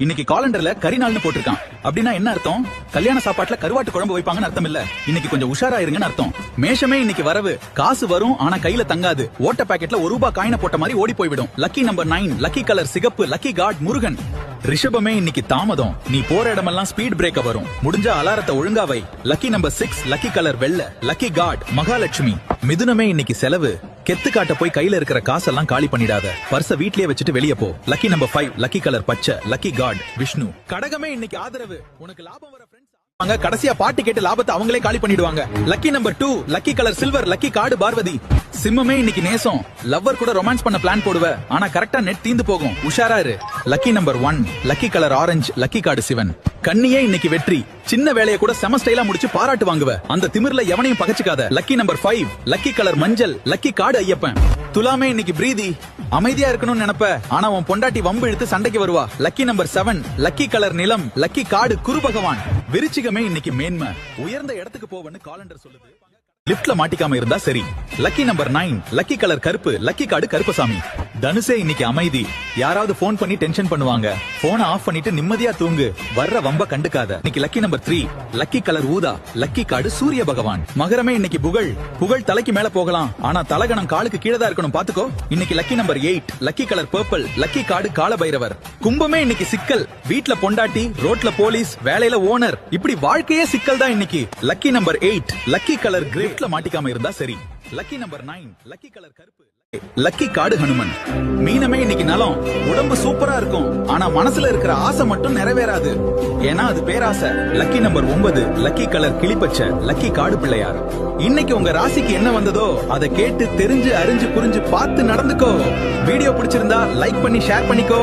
இன்னைக்கு காலண்டர்ல கறி நாள்னு போட்டிருக்கான். அப்படின்னா என்ன அர்த்தம்? கல்யாண சாப்பாட்டுல கருவாட்டு குழம்பு வைப்பாங்கன்னு அர்த்தம் இல்ல. இன்னைக்கு கொஞ்சம் உஷாரா இருங்கன்னு அர்த்தம். மேஷமே இன்னைக்கு வரவு. காசு வரும் ஆனா கையில தங்காது. ஓட்ட பாக்கெட்ல ₹1 காயின போட்ட மாதிரி ஓடி போய்விடும். லக்கி நம்பர் 9, லக்கி கலர் சிகப்பு, லக்கி கார்டு முருகன். ரிஷபமே இன்னைக்கு தாமதம். நீ போற இடமெல்லாம் ஸ்பீட் பிரேக்க வரும். முடிஞ்ச அலாரத்தை ஒழுங்கா வை. லக்கி நம்பர் 6, லக்கி கலர் வெள்ளை, லக்கி கார்டு மகாலட்சுமி. மிதுனமே இன்னைக்கு செலவு. கெத்து காட்ட போய் கையில இருக்கிற காசெல்லாம் காலி பண்ணிடாத. பர்ஸ வீட்லயே வச்சுட்டு வெளிய போ. லக்கி நம்பர் 5, லக்கி கலர் பச்சை, லக்கி கார்டு விஷ்ணு. கடகமே இன்னைக்கு ஆதரவு. உனக்கு லாபம் வர ஃப்ரெண்ட்ஸ் கடைசியா பாட்டு கேட்டு லாபத்தை அவங்களே காலி பண்ணிடுவாங்க. Lucky number 2, lucky colour silver, lucky card Parvati. சிம்மமே இன்னைக்கு நேசம். லவ்வர் கூட ரொமான்ஸ் பண்ண பிளான் போடுவ. ஆனா கரெக்டா நெட் தீந்து போகும். உஷாரா இரு. Lucky number 1, lucky colour orange, lucky card Sivan. கண்ணியே இன்னைக்கு வெற்றி. சின்ன வேலையை கூட செம ஸ்டைலா முடிச்சு பாராட்டு வாங்குவ. அந்த திமிர்ல எவனையும் பகச்சுக்காத. லக்கி நம்பர் 5, லக்கி கலர் மஞ்சள், லக்கி கார்டு ஐயப்பன். துலாமே இன்னைக்கு பிரீதி. அமைதியா இருக்கணும்னு நினைப்ப. ஆனா உன் பொண்டாட்டி வம்பு இழுத்து சண்டைக்கு வருவா. லக்கி நம்பர் 7, லக்கி கலர் நிலம், லக்கி கார்டு குரு பகவான். விருச்சிகமே இன்னைக்கு மேன்மை. உயர்ந்த இடத்துக்கு போவன்னு காலண்டர் சொல்லுது. லிப்ட்ல மாட்டிக்காம இருந்தா சரி. லக்கி நம்பர் 9, லக்கி கலர் கருப்பு, லக்கி கார்டு கருப்பசாமி. தனுசே இன்னைக்கு அமைதி. யாராவது போன் பண்ணி டென்ஷன் பண்ணுவாங்க. போனை ஆஃப் பண்ணிட்டு நிம்மதியா தூங்கு. வர்ற வம்ப கண்டுக்காத. இன்னைக்கு லக்கி நம்பர் 3, லக்கி கலர் ஊதா, லக்கி கார்டு சூரிய பகவான். மகரமே இன்னைக்கு புகழ் தலைக்கு மேல போகலாம். ஆனா தலகணம் காலுக்கு கீழே தான் இருக்கணும் பாத்துக்கோ. இன்னைக்கு lucky number 8, lucky colour purple, lucky card கால பைரவர். கும்பமே இன்னைக்கு சிக்கல். வீட்ல பொண்டாட்டி, ரோட்ல போலீஸ், வேலையில ஓனர், இப்படி வாழ்க்கையே சிக்கல் தான் இன்னைக்கு. Lucky number 8, lucky colour grey. மாட்டிக்காம இருந்தா சரி. லக்கி நம்பர் 9, லக்கி கலர் கருப்பு, லக்கி கார்டு ஹனுமன். மீனமே இன்னைக்கு நலம். உடம்பு சூப்பரா இருக்கும். ஆனா மனசுல இருக்கிற ஆசை மட்டும் நிறைவேறாது. ஏன்னா அது பேராசை. லக்கி நம்பர் 9, லக்கி கலர் கிளிப்பச்சை, லக்கி கார்டு பிள்ளையார். இன்னைக்கு உங்க ராசிக்கு என்ன வந்ததோ அதை கேட்டு தெரிஞ்சு அறிஞ்சு புரிஞ்சு பார்த்து நடந்துக்கோ. வீடியோ பிடிச்சிருந்தா லைக் பண்ணி ஷேர் பண்ணிக்கோ.